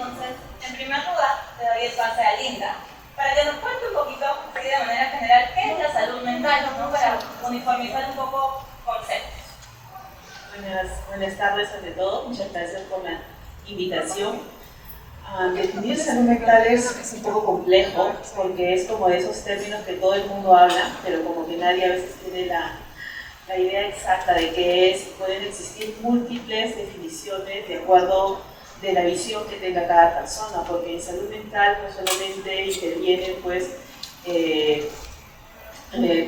Entonces, en primer lugar, le doy el pase a Linda para que nos cuente un poquito, así de manera general, qué es la salud mental, ¿no? Para uniformizar un poco conceptos. Buenas tardes ante todo, muchas gracias por la invitación. Definir salud mental es un poco complejo porque es como de esos términos que todo el mundo habla, pero como que nadie a veces tiene la idea exacta de qué es. Pueden existir múltiples definiciones de acuerdo de la visión que tenga cada persona, porque en salud mental no solamente intervienen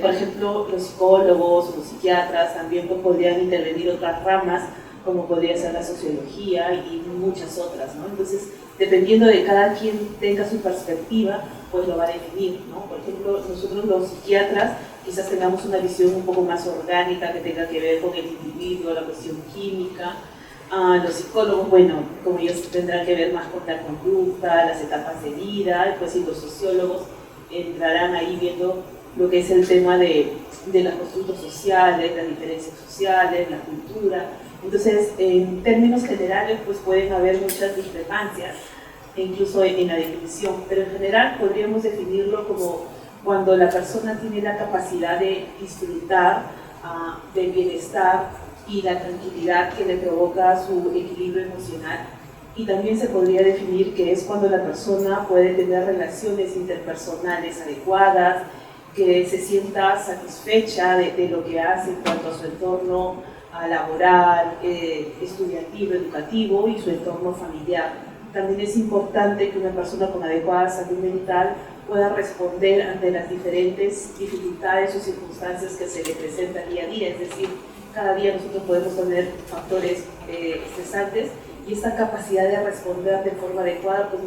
por ejemplo, los psicólogos, los psiquiatras, también podrían intervenir otras ramas, como podría ser la sociología y muchas otras, ¿no? Entonces, dependiendo de cada quien tenga su perspectiva, pues lo va a definir, ¿no? Por ejemplo, nosotros los psiquiatras quizás tengamos una visión un poco más orgánica que tenga que ver con el individuo, la cuestión química. Los psicólogos, bueno, como ellos tendrán que ver más con la conducta, las etapas de vida, pues y los sociólogos entrarán ahí viendo lo que es el tema de los constructos sociales, las diferencias sociales, la cultura. Entonces, en términos generales, pues pueden haber muchas discrepancias, incluso en la definición, pero en general podríamos definirlo como cuando la persona tiene la capacidad de disfrutar del bienestar y la tranquilidad que le provoca su equilibrio emocional. Y también se podría definir que es cuando la persona puede tener relaciones interpersonales adecuadas, que se sienta satisfecha de lo que hace en cuanto a su entorno laboral, estudiantil, educativo y su entorno familiar. También es importante que una persona con adecuada salud mental pueda responder ante las diferentes dificultades o circunstancias que se le presentan día a día, es decir, cada día nosotros podemos tener factores estresantes y esta capacidad de responder de forma adecuada pues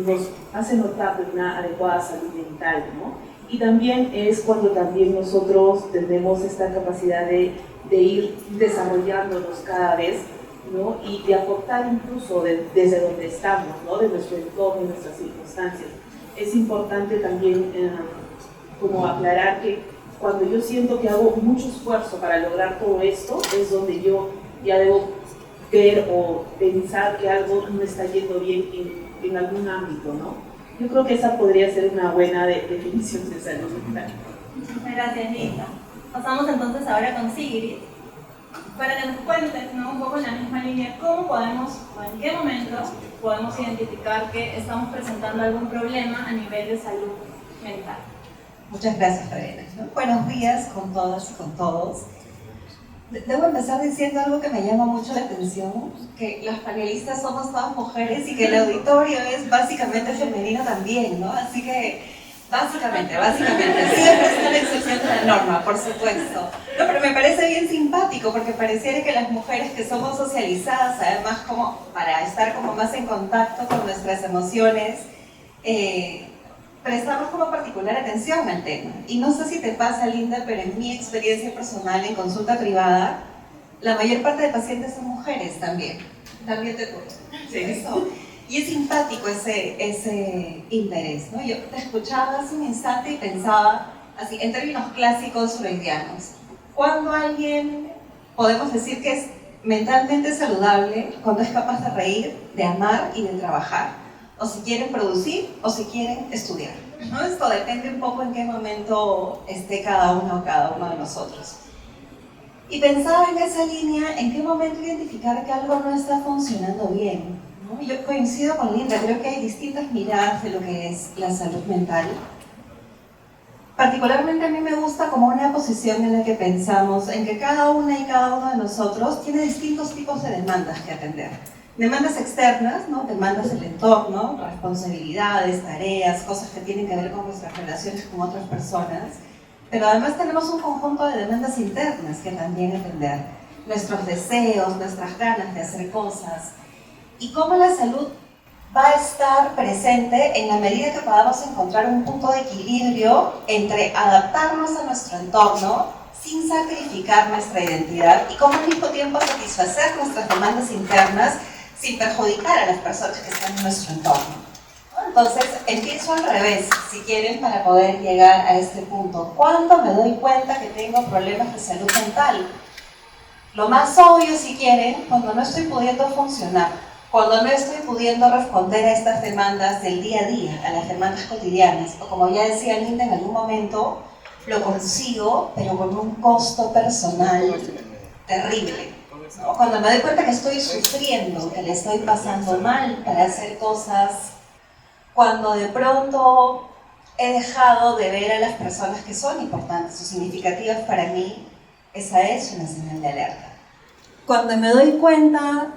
nos hace notar una adecuada salud mental, ¿no? Y también es cuando también nosotros tenemos esta capacidad de ir desarrollándonos cada vez, ¿no? Y de aportar incluso desde donde estamos, ¿no? De nuestro entorno y nuestras circunstancias. Es importante también como aclarar que cuando yo siento que hago mucho esfuerzo para lograr todo esto, es donde yo ya debo ver o pensar que algo no está yendo bien en algún ámbito, ¿no? Yo creo que esa podría ser una buena definición de salud mental. Muchas gracias, Linda. Pasamos entonces ahora con Sigrid, para que nos cuentes, ¿no? Un poco en la misma línea, cómo podemos, o en qué momento podemos identificar que estamos presentando algún problema a nivel de salud mental. Muchas gracias, Lorena. Buenos días con todas y con todos. Debo empezar diciendo algo que me llama mucho la atención, que las panelistas somos todas mujeres y que el auditorio es básicamente femenino también, ¿no? Así que, básicamente, siempre está la excepción de la norma, por supuesto. No, pero me parece bien simpático porque pareciera que las mujeres que somos socializadas, además como para estar como más en contacto con nuestras emociones, prestamos como particular atención al tema. Y no sé si te pasa, Linda, pero en mi experiencia personal en consulta privada, la mayor parte de pacientes son mujeres también. También te ocurre. Sí. Eso. Y es simpático ese interés, ¿no? Yo te escuchaba hace un instante y pensaba, así, en términos clásicos freudianos, ¿cuándo alguien podemos decir que es mentalmente saludable? Cuando es capaz de reír, de amar y de trabajar. O si quieren producir o si quieren estudiar, ¿no? Esto depende un poco en qué momento esté cada uno o cada uno de nosotros. Y pensaba en esa línea, en qué momento identificar que algo no está funcionando bien, ¿no? Yo coincido con Linda, creo que hay distintas miradas de lo que es la salud mental. Particularmente a mí me gusta como una posición en la que pensamos en que cada una y cada uno de nosotros tiene distintos tipos de demandas que atender. Demandas externas, ¿no? Demandas del entorno, responsabilidades, tareas, cosas que tienen que ver con nuestras relaciones con otras personas. Pero además tenemos un conjunto de demandas internas que también atender. Nuestros deseos, nuestras ganas de hacer cosas. Y cómo la salud va a estar presente en la medida que podamos encontrar un punto de equilibrio entre adaptarnos a nuestro entorno sin sacrificar nuestra identidad y cómo al mismo tiempo satisfacer nuestras demandas internas sin perjudicar a las personas que están en nuestro entorno. Entonces, empiezo al revés, si quieren, para poder llegar a este punto. ¿Cuándo me doy cuenta que tengo problemas de salud mental? Lo más obvio, si quieren, cuando no estoy pudiendo funcionar. Cuando no estoy pudiendo responder a estas demandas del día a día, a las demandas cotidianas, o como ya decía Linda en algún momento, lo consigo, pero con un costo personal terrible, ¿no? Cuando me doy cuenta que estoy sufriendo, que le estoy pasando mal para hacer cosas, cuando de pronto he dejado de ver a las personas que son importantes o significativas para mí, esa es una señal de alerta. Cuando me doy cuenta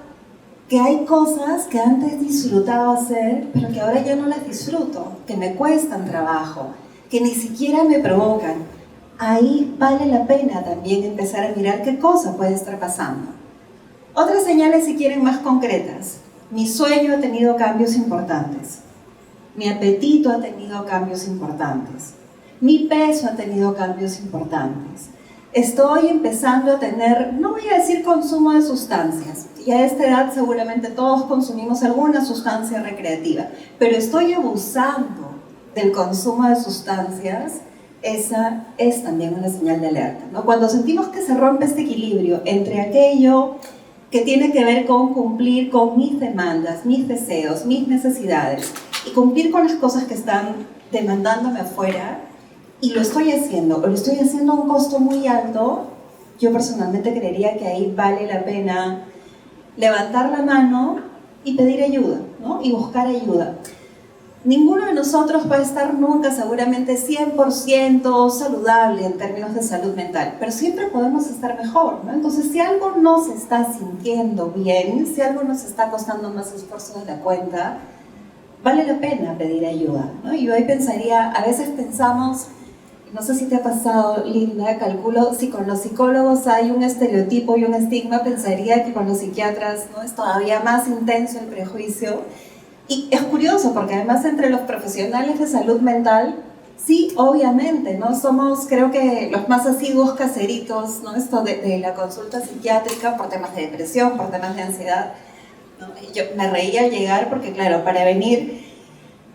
que hay cosas que antes disfrutaba hacer, pero que ahora ya no las disfruto, que me cuestan trabajo, que ni siquiera me provocan, ahí vale la pena también empezar a mirar qué cosa puede estar pasando. Otras señales, si quieren, más concretas. Mi sueño ha tenido cambios importantes. Mi apetito ha tenido cambios importantes. Mi peso ha tenido cambios importantes. Estoy empezando a tener, no voy a decir consumo de sustancias, y a esta edad seguramente todos consumimos alguna sustancia recreativa, pero estoy abusando del consumo de sustancias. Esa es también una señal de alerta, ¿no? Cuando sentimos que se rompe este equilibrio entre aquello que tiene que ver con cumplir con mis demandas, mis deseos, mis necesidades, y cumplir con las cosas que están demandándome afuera, y lo estoy haciendo, o lo estoy haciendo a un costo muy alto, yo personalmente creería que ahí vale la pena levantar la mano y pedir ayuda, ¿no? Y buscar ayuda. Ninguno de nosotros va a estar nunca seguramente 100% saludable en términos de salud mental, pero siempre podemos estar mejor, ¿no? Entonces, si algo no se está sintiendo bien, si algo nos está costando más esfuerzo de la cuenta, vale la pena pedir ayuda, ¿no? Y hoy pensaría, a veces pensamos, no sé si te ha pasado, Linda, calculo, si con los psicólogos hay un estereotipo y un estigma, pensaría que con los psiquiatras, ¿no?, es todavía más intenso el prejuicio. Y es curioso porque además entre los profesionales de salud mental, sí, obviamente, ¿no? Somos, creo que los más asiduos caseritos, ¿no? Esto de la consulta psiquiátrica por temas de depresión, por temas de ansiedad, ¿no? Yo me reía al llegar porque, claro, para venir,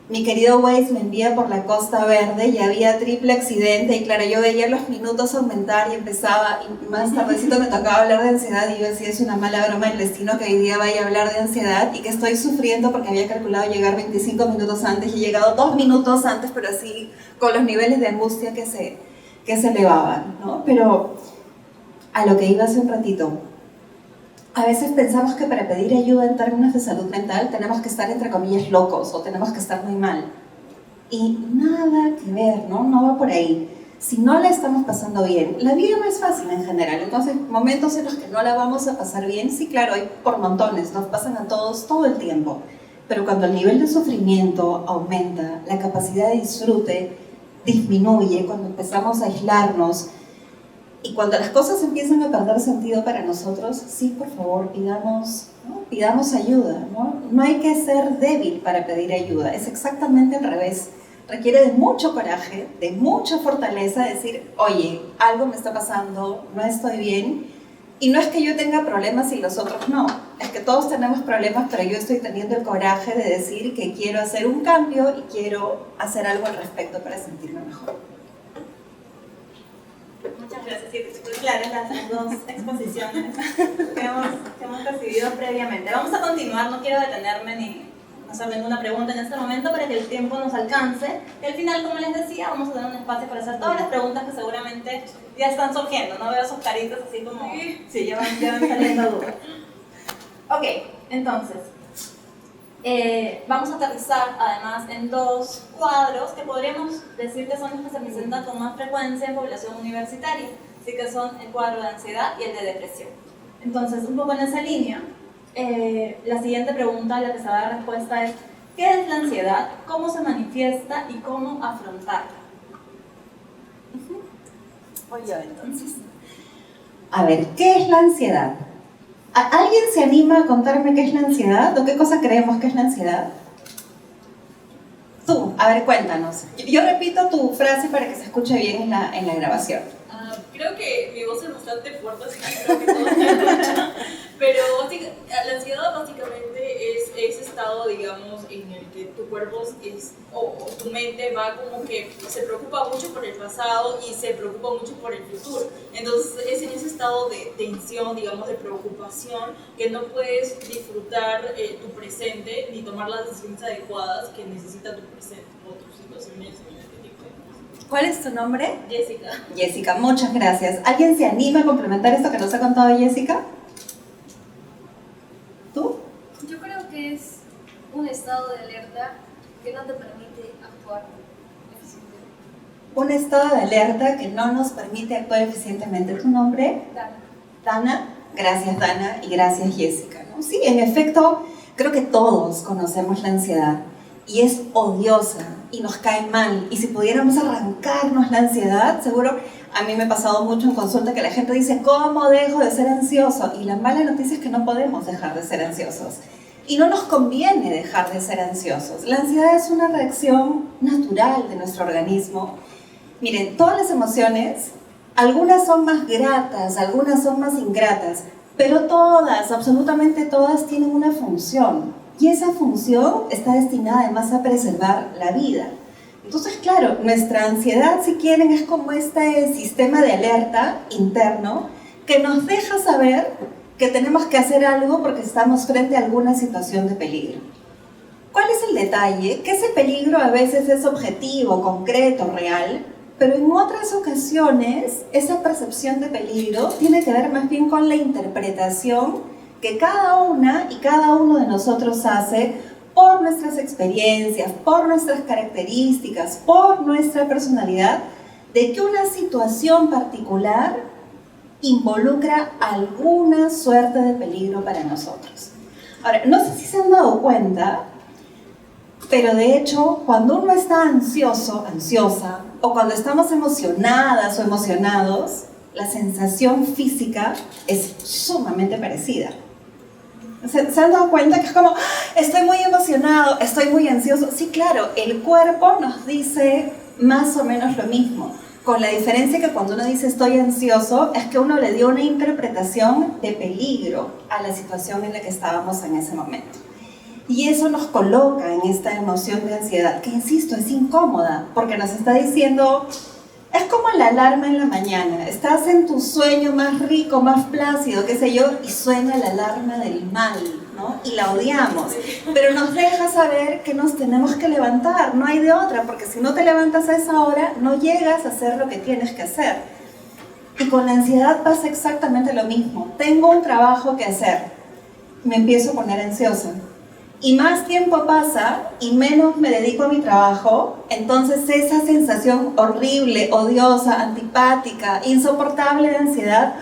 mi querido Waze me envía por la Costa Verde y había triple accidente y claro, yo veía los minutos aumentar y empezaba, y más tardecito me tocaba hablar de ansiedad y yo decía, es una mala broma del destino que hoy día vaya a hablar de ansiedad y que estoy sufriendo porque había calculado llegar 25 minutos antes y he llegado 2 minutos antes, pero así con los niveles de angustia que se elevaban, ¿no? Pero a lo que iba hace un ratito, a veces pensamos que para pedir ayuda en términos de salud mental tenemos que estar entre comillas locos o tenemos que estar muy mal. Y nada que ver, ¿no? No va por ahí. Si no la estamos pasando bien, la vida no es fácil en general, entonces momentos en los que no la vamos a pasar bien, sí, claro, hay por montones, nos pasan a todos todo el tiempo. Pero cuando el nivel de sufrimiento aumenta, la capacidad de disfrute disminuye, cuando empezamos a aislarnos, y cuando las cosas empiezan a perder sentido para nosotros, sí, por favor, pidamos, ¿no? Pidamos ayuda, ¿no? No hay que ser débil para pedir ayuda, es exactamente al revés. Requiere de mucho coraje, de mucha fortaleza decir, oye, algo me está pasando, no estoy bien. Y no es que yo tenga problemas y los otros no, es que todos tenemos problemas, pero yo estoy teniendo el coraje de decir que quiero hacer un cambio y quiero hacer algo al respecto para sentirme mejor. Muchas gracias, sí, súper claras las dos exposiciones que hemos recibido previamente. Vamos a continuar, no quiero detenerme ni hacer ninguna pregunta en este momento para que el tiempo nos alcance. Y al final, como les decía, vamos a tener un espacio para hacer todas las preguntas que seguramente ya están surgiendo. No veo sus caritas así como, sí, ya van saliendo dudas. Ok, entonces, vamos a aterrizar además en dos cuadros que podríamos decir que son los que se presentan con más frecuencia en población universitaria, así que son el cuadro de ansiedad y el de depresión. Entonces, un poco en esa línea, la siguiente pregunta a la que se va a dar respuesta es ¿qué es la ansiedad? ¿Cómo se manifiesta? ¿Y cómo afrontarla? Voy yo entonces. A ver, ¿qué es la ansiedad? ¿Alguien se anima a contarme qué es la ansiedad? ¿O qué cosa creemos que es la ansiedad? Tú, a ver, cuéntanos. Yo repito tu frase para que se escuche bien en la grabación. Creo que mi voz es bastante fuerte, así que creo que todos me escuchan. Pero la ansiedad básicamente es ese estado, digamos, en el que tu cuerpo o tu mente va como que se preocupa mucho por el pasado y se preocupa mucho por el futuro. Entonces es en ese estado de tensión, digamos, de preocupación, que no puedes disfrutar tu presente ni tomar las decisiones adecuadas que necesita tu presente o tus situaciones en este tipo de cosas. ¿Cuál es tu nombre? Jessica. Jessica, muchas gracias. ¿Alguien se anima a complementar esto que nos ha contado Jessica? ¿Tú? Yo creo que es un estado de alerta que no te permite actuar eficientemente. Un estado de alerta que no nos permite actuar eficientemente. ¿Tu nombre? Dana. Dana. Gracias, Dana, y gracias, Jessica, ¿no? Sí, en efecto, creo que todos conocemos la ansiedad y es odiosa y nos cae mal. Y si pudiéramos arrancarnos la ansiedad, seguro, a mí me ha pasado mucho en consulta que la gente dice, ¿cómo dejo de ser ansioso? Y la mala noticia es que no podemos dejar de ser ansiosos. Y no nos conviene dejar de ser ansiosos. La ansiedad es una reacción natural de nuestro organismo. Miren, todas las emociones, algunas son más gratas, algunas son más ingratas, pero todas, absolutamente todas, tienen una función. Y esa función está destinada además a preservar la vida. Entonces, claro, nuestra ansiedad, si quieren, es como este sistema de alerta interno que nos deja saber que tenemos que hacer algo porque estamos frente a alguna situación de peligro. ¿Cuál es el detalle? Que ese peligro a veces es objetivo, concreto, real, pero en otras ocasiones esa percepción de peligro tiene que ver más bien con la interpretación que cada una y cada uno de nosotros hace por nuestras experiencias, por nuestras características, por nuestra personalidad, de que una situación particular involucra alguna suerte de peligro para nosotros. Ahora, no sé si se han dado cuenta, pero de hecho, cuando uno está ansioso, ansiosa, o cuando estamos emocionadas o emocionados, la sensación física es sumamente parecida. ¿Se han dado cuenta que es como, estoy muy emocionado, estoy muy ansioso? Sí, claro, el cuerpo nos dice más o menos lo mismo, con la diferencia que cuando uno dice estoy ansioso, es que uno le dio una interpretación de peligro a la situación en la que estábamos en ese momento. Y eso nos coloca en esta emoción de ansiedad, que insisto, es incómoda, porque nos está diciendo, es como la alarma en la mañana, estás en tu sueño más rico, más plácido, qué sé yo, y suena la alarma del mal, ¿no? Y la odiamos, pero nos deja saber que nos tenemos que levantar, no hay de otra, porque si no te levantas a esa hora, no llegas a hacer lo que tienes que hacer. Y con la ansiedad pasa exactamente lo mismo, tengo un trabajo que hacer, me empiezo a poner ansiosa. Y más tiempo pasa y menos me dedico a mi trabajo, entonces esa sensación horrible, odiosa, antipática, insoportable de ansiedad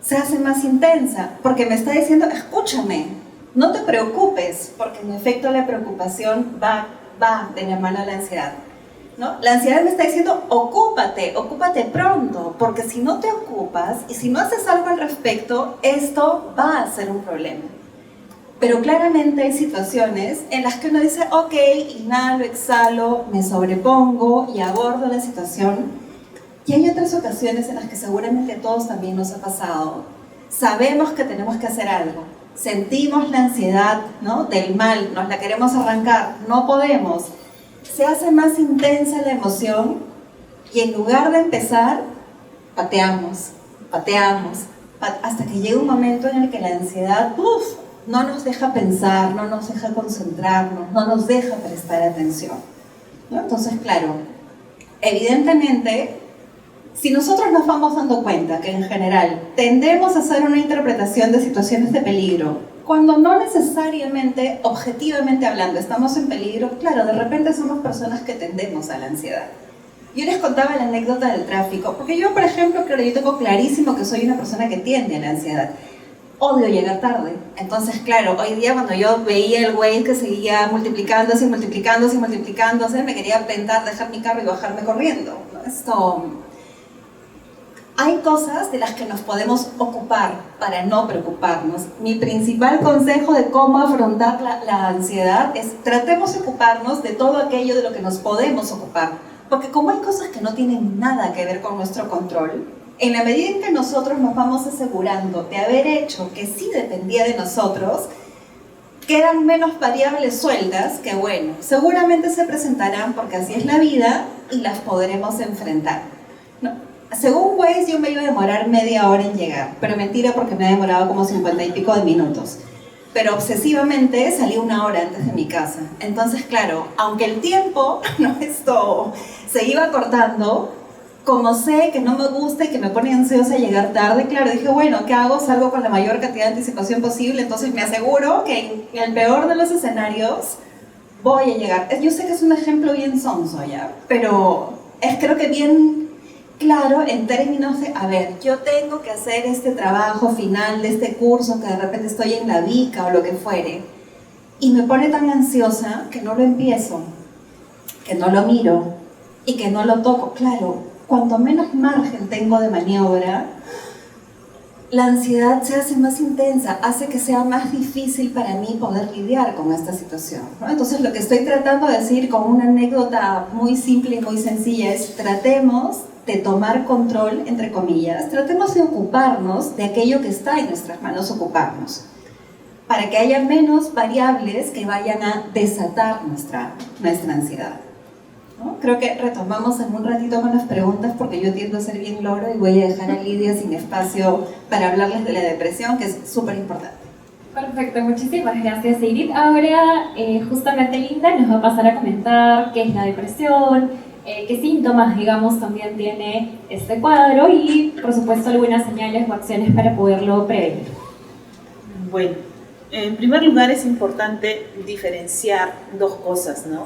se hace más intensa, porque me está diciendo, escúchame, no te preocupes, porque en efecto la preocupación va de la mano a la ansiedad, ¿no? La ansiedad me está diciendo, ocúpate pronto, porque si no te ocupas y si no haces algo al respecto, esto va a ser un problema. Pero claramente hay situaciones en las que uno dice, ok, inhalo, exhalo, me sobrepongo y abordo la situación. Y hay otras ocasiones en las que seguramente a todos también nos ha pasado. Sabemos que tenemos que hacer algo. Sentimos la ansiedad, ¿no?, del mal, nos la queremos arrancar, no podemos. Se hace más intensa la emoción y en lugar de empezar, pateamos, hasta que llega un momento en el que la ansiedad, no nos deja pensar, no nos deja concentrarnos, no nos deja prestar atención, ¿no? Entonces, claro, evidentemente, si nosotros nos vamos dando cuenta que en general tendemos a hacer una interpretación de situaciones de peligro, cuando no necesariamente, objetivamente hablando, estamos en peligro, claro, de repente somos personas que tendemos a la ansiedad. Yo les contaba la anécdota del tráfico, porque yo, por ejemplo, claro, yo tengo clarísimo que soy una persona que tiende a la ansiedad. Odio llegar tarde. Entonces, claro, hoy día cuando yo veía el Waze que seguía multiplicándose, me quería aventar, dejar mi carro y bajarme corriendo, ¿no? Hay cosas de las que nos podemos ocupar para no preocuparnos. Mi principal consejo de cómo afrontar la ansiedad es tratemos de ocuparnos de todo aquello de lo que nos podemos ocupar. Porque como hay cosas que no tienen nada que ver con nuestro control, en la medida en que nosotros nos vamos asegurando de haber hecho que sí dependía de nosotros, quedan menos variables sueltas que, bueno, seguramente se presentarán porque así es la vida y las podremos enfrentar, ¿no? Según Waze yo me iba a demorar media hora en llegar, pero mentira porque me ha demorado como 50 y pico de minutos. Pero obsesivamente salí 1 hora antes de mi casa. Entonces, claro, aunque el tiempo, no esto, se iba cortando, como sé que no me gusta y que me pone ansiosa llegar tarde, claro, dije, bueno, ¿qué hago? Salgo con la mayor cantidad de anticipación posible, entonces me aseguro que en el peor de los escenarios voy a llegar. Yo sé que es un ejemplo bien sonso ya, pero es creo que bien claro en términos de, a ver, yo tengo que hacer este trabajo final de este curso que de repente estoy en la beca o lo que fuere, y me pone tan ansiosa que no lo empiezo, que no lo miro y que no lo toco. Claro, cuanto menos margen tengo de maniobra, la ansiedad se hace más intensa, hace que sea más difícil para mí poder lidiar con esta situación, ¿no? Entonces lo que estoy tratando de decir con una anécdota muy simple y muy sencilla es tratemos de tomar control, entre comillas, tratemos de ocuparnos de aquello que está en nuestras manos ocuparnos, para que haya menos variables que vayan a desatar nuestra ansiedad, ¿no? Creo que retomamos en un ratito con las preguntas porque yo tiendo a ser bien loro y voy a dejar a Lidia sin espacio para hablarles de la depresión, que es súper importante. Perfecto, muchísimas gracias, Ingrid. Ahora, justamente Linda nos va a pasar a comentar qué es la depresión, qué síntomas, digamos, también tiene este cuadro y, por supuesto, algunas señales o acciones para poderlo prevenir. Bueno, en primer lugar es importante diferenciar dos cosas, ¿no?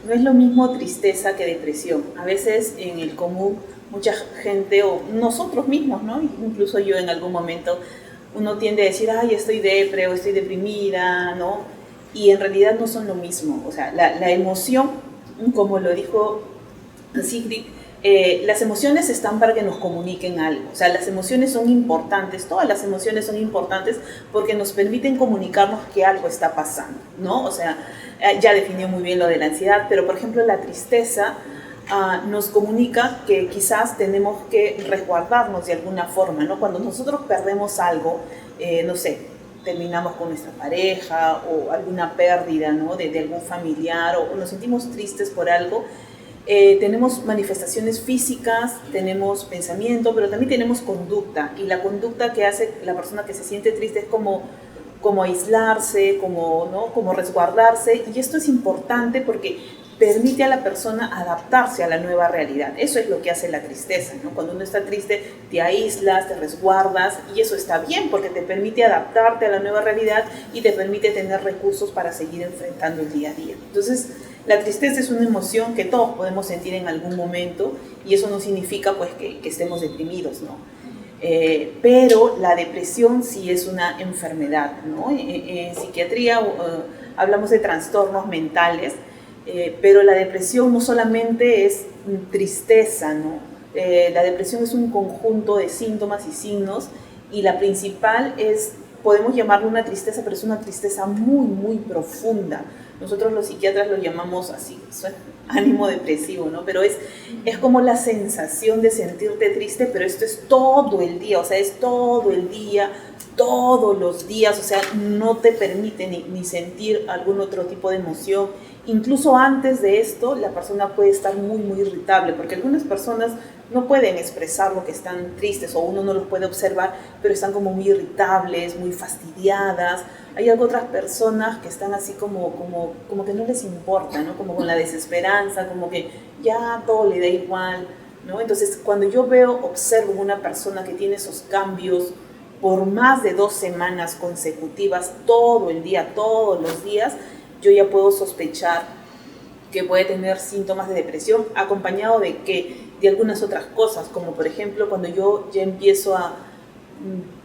No es lo mismo tristeza que depresión. A veces en el común mucha gente, o nosotros mismos, ¿no? Incluso yo en algún momento, uno tiende a decir, ay, estoy depre o estoy deprimida, ¿no? Y en realidad no son lo mismo. O sea, la emoción, como lo dijo Sigrid, las emociones están para que nos comuniquen algo. O sea, las emociones son importantes, todas las emociones son importantes porque nos permiten comunicarnos que algo está pasando, ¿no? O sea, ya definió muy bien lo de la ansiedad, pero por ejemplo la tristeza nos comunica que quizás tenemos que resguardarnos de alguna forma, ¿no? Cuando nosotros perdemos algo, no sé, terminamos con nuestra pareja o alguna pérdida, ¿no? de algún familiar o nos sentimos tristes por algo, tenemos manifestaciones físicas, tenemos pensamiento, pero también tenemos conducta, y la conducta que hace la persona que se siente triste es como aislarse, como resguardarse, y esto es importante porque permite a la persona adaptarse a la nueva realidad. Eso es lo que hace la tristeza, ¿no? Cuando uno está triste, te aíslas, te resguardas, y eso está bien porque te permite adaptarte a la nueva realidad y te permite tener recursos para seguir enfrentando el día a día. Entonces, la tristeza es una emoción que todos podemos sentir en algún momento, y eso no significa pues que estemos deprimidos, ¿no? Pero la depresión sí es una enfermedad, ¿no? En psiquiatría hablamos de trastornos mentales, pero la depresión no solamente es tristeza, ¿no? La depresión es un conjunto de síntomas y signos, y la principal es, podemos llamarlo una tristeza, pero es una tristeza muy, muy profunda. Nosotros los psiquiatras lo llamamos así, ánimo depresivo, ¿no? Pero es como la sensación de sentirte triste, pero esto es todo el día, o sea, es todo el día, todos los días, o sea, no te permite ni sentir algún otro tipo de emoción. Incluso antes de esto, la persona puede estar muy, muy irritable, porque algunas personas no pueden expresar lo que están tristes, o uno no los puede observar, pero están como muy irritables, muy fastidiadas. Hay otras personas que están así como que no les importa, ¿no? Como con la desesperanza, como que ya todo le da igual, ¿no? Entonces, cuando yo observo una persona que tiene esos cambios por más de 2 semanas consecutivas, todo el día, todos los días, yo ya puedo sospechar que puede tener síntomas de depresión, acompañado de algunas otras cosas, como por ejemplo cuando yo ya empiezo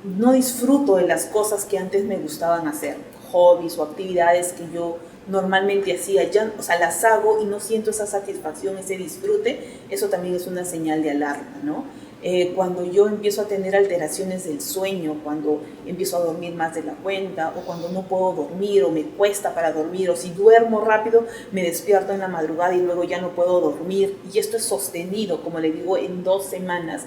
no disfruto de las cosas que antes me gustaban hacer, hobbies o actividades que yo normalmente hacía, ya, o sea, las hago y no siento esa satisfacción, ese disfrute. Eso también es una señal de alarma, ¿no? Cuando yo empiezo a tener alteraciones del sueño, cuando empiezo a dormir más de la cuenta, o cuando no puedo dormir o me cuesta para dormir, o si duermo rápido me despierto en la madrugada y luego ya no puedo dormir, y esto es sostenido, como le digo, en 2 semanas.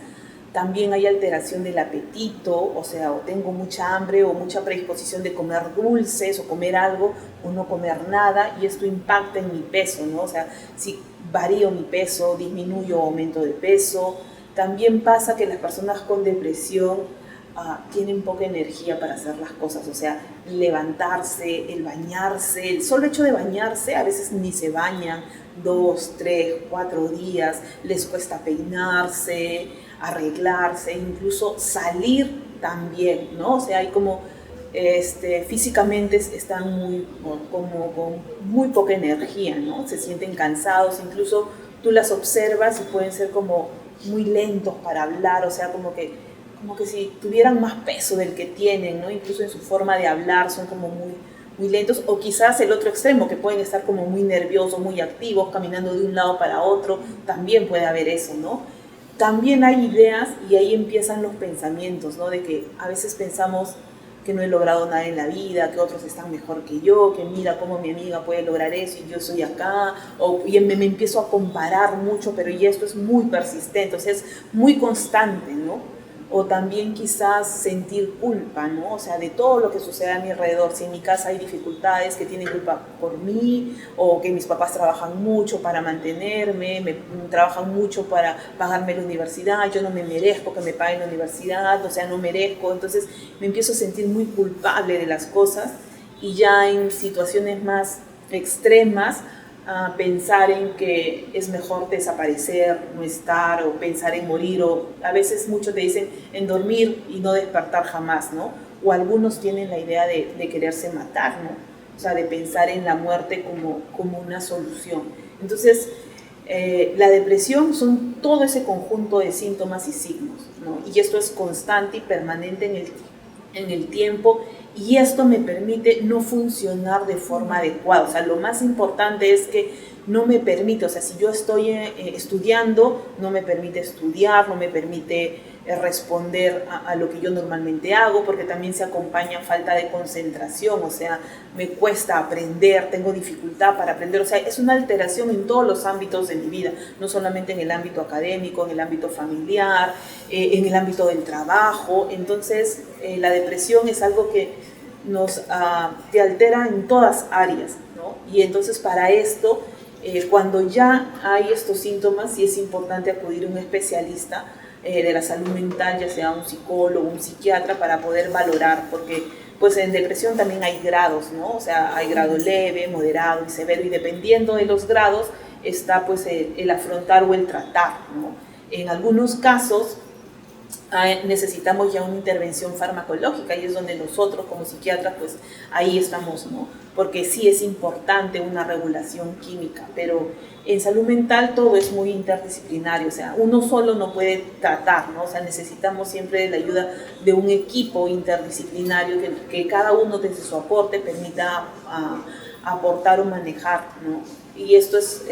También hay alteración del apetito, o sea, o tengo mucha hambre o mucha predisposición de comer dulces o comer algo o no comer nada, y esto impacta en mi peso, ¿no? O sea, si varío mi peso, disminuyo o aumento de peso. También pasa que las personas con depresión tienen poca energía para hacer las cosas, o sea, levantarse, el bañarse, el solo hecho de bañarse, a veces ni se bañan 2, 3, 4 días, les cuesta peinarse, arreglarse, incluso salir también, ¿no? O sea, hay como físicamente están con muy poca energía, ¿no? Se sienten cansados, incluso tú las observas y pueden ser como muy lentos para hablar, o sea, como que si tuvieran más peso del que tienen, ¿no? Incluso en su forma de hablar son como muy lentos, o quizás el otro extremo, que pueden estar como muy nerviosos, muy activos, caminando de un lado para otro, también puede haber eso, ¿no? También hay ideas y ahí empiezan los pensamientos, ¿no? De que a veces pensamos que no he logrado nada en la vida, que otros están mejor que yo, que mira cómo mi amiga puede lograr eso y yo soy acá, y me empiezo a comparar mucho, pero y esto es muy persistente, o sea, es muy constante, ¿no? O también quizás sentir culpa, ¿no? O sea, de todo lo que sucede a mi alrededor. Si en mi casa hay dificultades, que tienen culpa por mí, o que mis papás trabajan mucho para mantenerme, trabajan mucho para pagarme la universidad, yo no me merezco que me paguen la universidad, o sea, no merezco. Entonces me empiezo a sentir muy culpable de las cosas, y ya en situaciones más extremas, a pensar en que es mejor desaparecer, no estar, o pensar en morir, o a veces muchos te dicen en dormir y no despertar jamás, ¿no? O algunos tienen la idea de quererse matar, ¿no? O sea, de pensar en la muerte como una solución. Entonces, la depresión son todo ese conjunto de síntomas y signos, ¿no? Y esto es constante y permanente en el tiempo, y esto me permite no funcionar de forma adecuada. O sea, lo más importante es que no me permite, o sea, si yo estoy estudiando, no me permite estudiar, no me permite responder a lo que yo normalmente hago, porque también se acompaña falta de concentración, o sea, me cuesta aprender, tengo dificultad para aprender, o sea, es una alteración en todos los ámbitos de mi vida, no solamente en el ámbito académico, en el ámbito familiar, en el ámbito del trabajo. Entonces, la depresión es algo que te altera en todas áreas, ¿no? Y entonces para esto, cuando ya hay estos síntomas, sí es importante acudir a un especialista de la salud mental, ya sea un psicólogo, un psiquiatra, para poder valorar, porque pues en depresión también hay grados, ¿no? O sea, hay grado leve, moderado y severo, y dependiendo de los grados está pues el afrontar o el tratar, ¿no? En algunos casos necesitamos ya una intervención farmacológica, y es donde nosotros como psiquiatras pues ahí estamos, ¿no? Porque sí es importante una regulación química, pero en salud mental todo es muy interdisciplinario, o sea, uno solo no puede tratar, ¿no? O sea, necesitamos siempre la ayuda de un equipo interdisciplinario que cada uno desde su aporte permita aportar o manejar, ¿no? Y esto es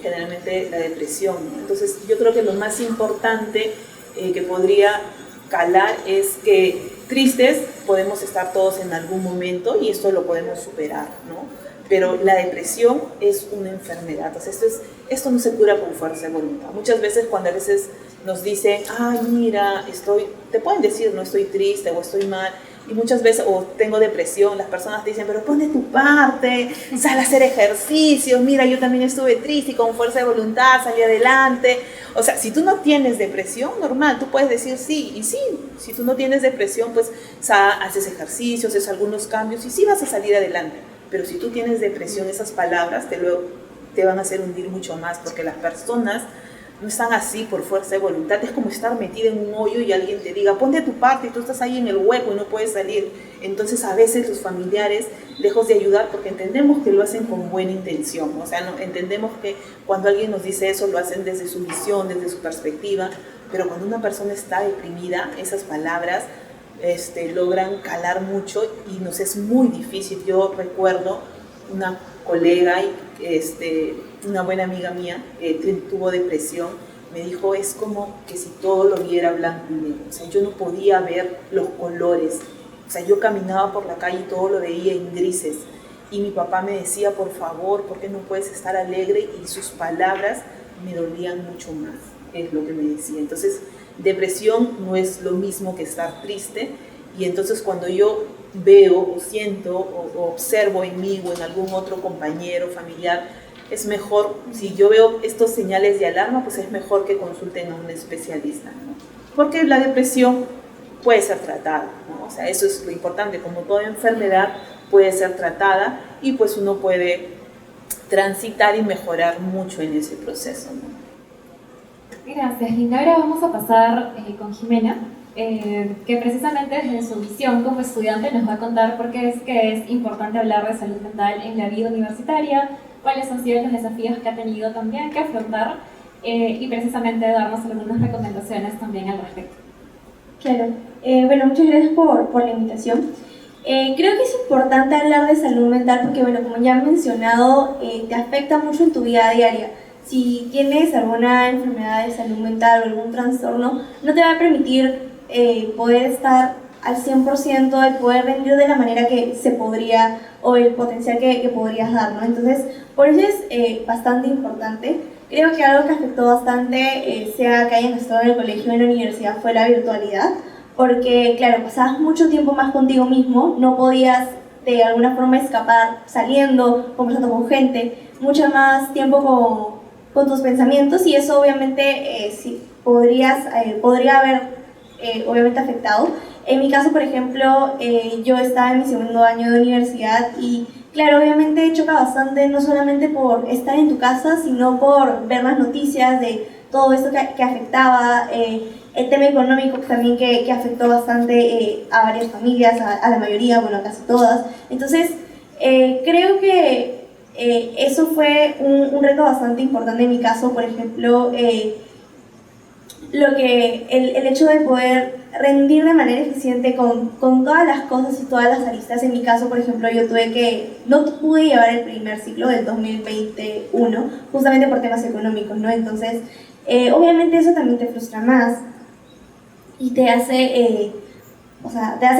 generalmente la depresión, ¿no? Entonces yo creo que lo más importante que podría calar es que tristes podemos estar todos en algún momento, y esto lo podemos superar, ¿no? Pero la depresión es una enfermedad, o sea, esto no se cura con fuerza de voluntad. Muchas veces cuando a veces nos dicen, ay, mira, te pueden decir, no, estoy triste o estoy mal, y muchas veces, o tengo depresión, las personas te dicen, pero pon de tu parte, sal a hacer ejercicio, mira, yo también estuve triste y con fuerza de voluntad salí adelante. O sea, si tú no tienes depresión, normal, tú puedes decir sí, y sí, si tú no tienes depresión, pues haces ejercicios, haces algunos cambios, y sí vas a salir adelante. Pero si tú tienes depresión, esas palabras te van a hacer hundir mucho más, porque las personas no están así por fuerza de voluntad. Es como estar metida en un hoyo y alguien te diga, pon de tu parte, y tú estás ahí en el hueco y no puedes salir. Entonces a veces los familiares, lejos de ayudar, porque entendemos que lo hacen con buena intención, o sea, entendemos que cuando alguien nos dice eso, lo hacen desde su visión, desde su perspectiva, pero cuando una persona está deprimida, esas palabras logran calar mucho y nos es muy difícil. Yo recuerdo una colega, una buena amiga mía, que tuvo depresión, me dijo, es como que si todo lo viera blanco y negro, o sea, yo no podía ver los colores, o sea, yo caminaba por la calle y todo lo veía en grises, y mi papá me decía, por favor, ¿por qué no puedes estar alegre? Y sus palabras me dolían mucho más, es lo que me decía. Entonces, depresión no es lo mismo que estar triste, y entonces cuando yo veo o siento o observo en mí o en algún otro compañero, familiar, es mejor, si yo veo estos señales de alarma, pues es mejor que consulten a un especialista, ¿no? Porque la depresión puede ser tratada, ¿no? O sea, eso es lo importante, como toda enfermedad puede ser tratada y pues uno puede transitar y mejorar mucho en ese proceso, ¿no? Gracias, Linda. Ahora vamos a pasar con Jimena, que precisamente desde su visión como estudiante nos va a contar por qué es que es importante hablar de salud mental en la vida universitaria, cuáles han sido los desafíos que ha tenido también que afrontar y precisamente darnos algunas recomendaciones también al respecto. Claro, bueno, muchas gracias por la invitación. Creo que es importante hablar de salud mental porque, bueno, como ya he mencionado, te afecta mucho en tu vida diaria. Si tienes alguna enfermedad de salud mental o algún trastorno, no te va a permitir poder estar al 100% y poder rendir de la manera que se podría o el potencial que podrías dar, ¿no? Entonces, por eso es bastante importante. Creo que algo que afectó bastante, sea que hayan estado en el colegio o en la universidad, fue la virtualidad, porque, claro, pasabas mucho tiempo más contigo mismo, no podías de alguna forma escapar saliendo, conversando con gente, mucho más tiempo con tus pensamientos, y eso obviamente sí, podría haber obviamente afectado. En mi caso, por ejemplo, yo estaba en mi segundo año de universidad y claro, obviamente choca bastante, no solamente por estar en tu casa, sino por ver las noticias de todo esto que afectaba, el tema económico también que afectó bastante a varias familias, a la mayoría, bueno, a casi todas. Entonces, creo que eso fue un reto bastante importante en mi caso, por ejemplo, el hecho de poder rendir de manera eficiente con todas las cosas y todas las aristas. En mi caso, por ejemplo, yo no pude llevar el primer ciclo del 2021 justamente por temas económicos, ¿no? Entonces, obviamente eso también te frustra más y te hace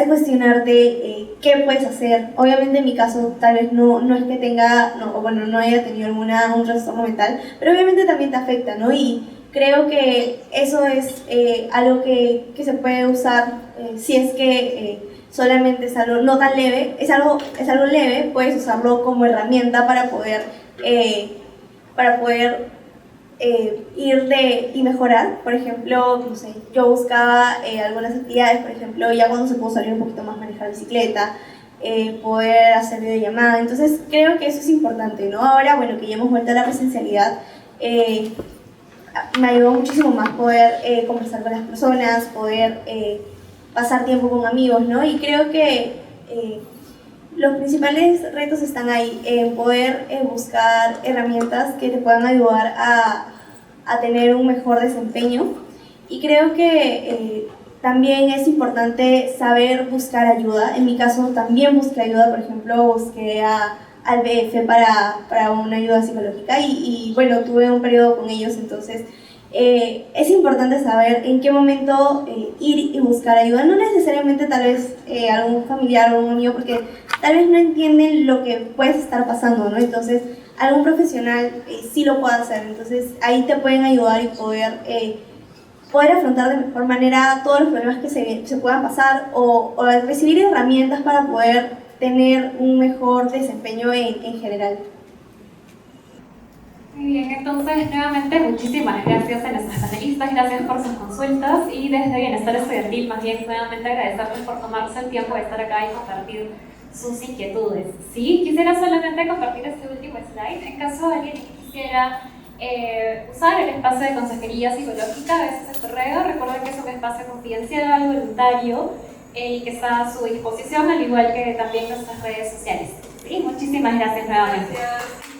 cuestionarte qué puedes hacer. Obviamente en mi caso tal vez no es que no haya tenido un trastorno mental, pero obviamente también te afecta, ¿no? Y creo que eso es algo que se puede usar si es que solamente es algo no tan leve, es algo leve, puedes usarlo como herramienta para poder y mejorar. Por ejemplo, no sé, yo buscaba algunas actividades, por ejemplo, ya cuando se pudo salir un poquito más, manejar bicicleta, poder hacer videollamada. Entonces creo que eso es importante, ¿no? Ahora, bueno, que ya hemos vuelto a la presencialidad, me ayudó muchísimo más poder conversar con las personas, poder pasar tiempo con amigos, ¿no? Y creo que los principales retos están ahí, en poder buscar herramientas que te puedan ayudar a tener un mejor desempeño. Y creo que también es importante saber buscar ayuda. En mi caso también busqué ayuda, por ejemplo, busqué al BF para una ayuda psicológica y bueno, tuve un periodo con ellos. Entonces es importante saber en qué momento ir y buscar ayuda, no necesariamente tal vez algún familiar o un amigo, porque tal vez no entienden lo que puedes estar pasando, ¿no? Entonces algún profesional sí lo puede hacer, entonces ahí te pueden ayudar y poder afrontar de mejor manera todos los problemas que se puedan pasar o recibir herramientas para poder tener un mejor desempeño en general. Muy bien, entonces nuevamente muchísimas gracias a nuestros panelistas, gracias por sus consultas y desde Bienestar Estudiantil más bien nuevamente agradecerles por tomarse el tiempo de estar acá y compartir sus inquietudes. Sí, quisiera solamente compartir este último slide en caso de alguien que quisiera usar el espacio de consejería psicológica, a veces el correo. Recuerden que es un espacio confidencial, voluntario y que está a su disposición, al igual que también nuestras redes sociales. Sí, muchísimas gracias nuevamente. Gracias.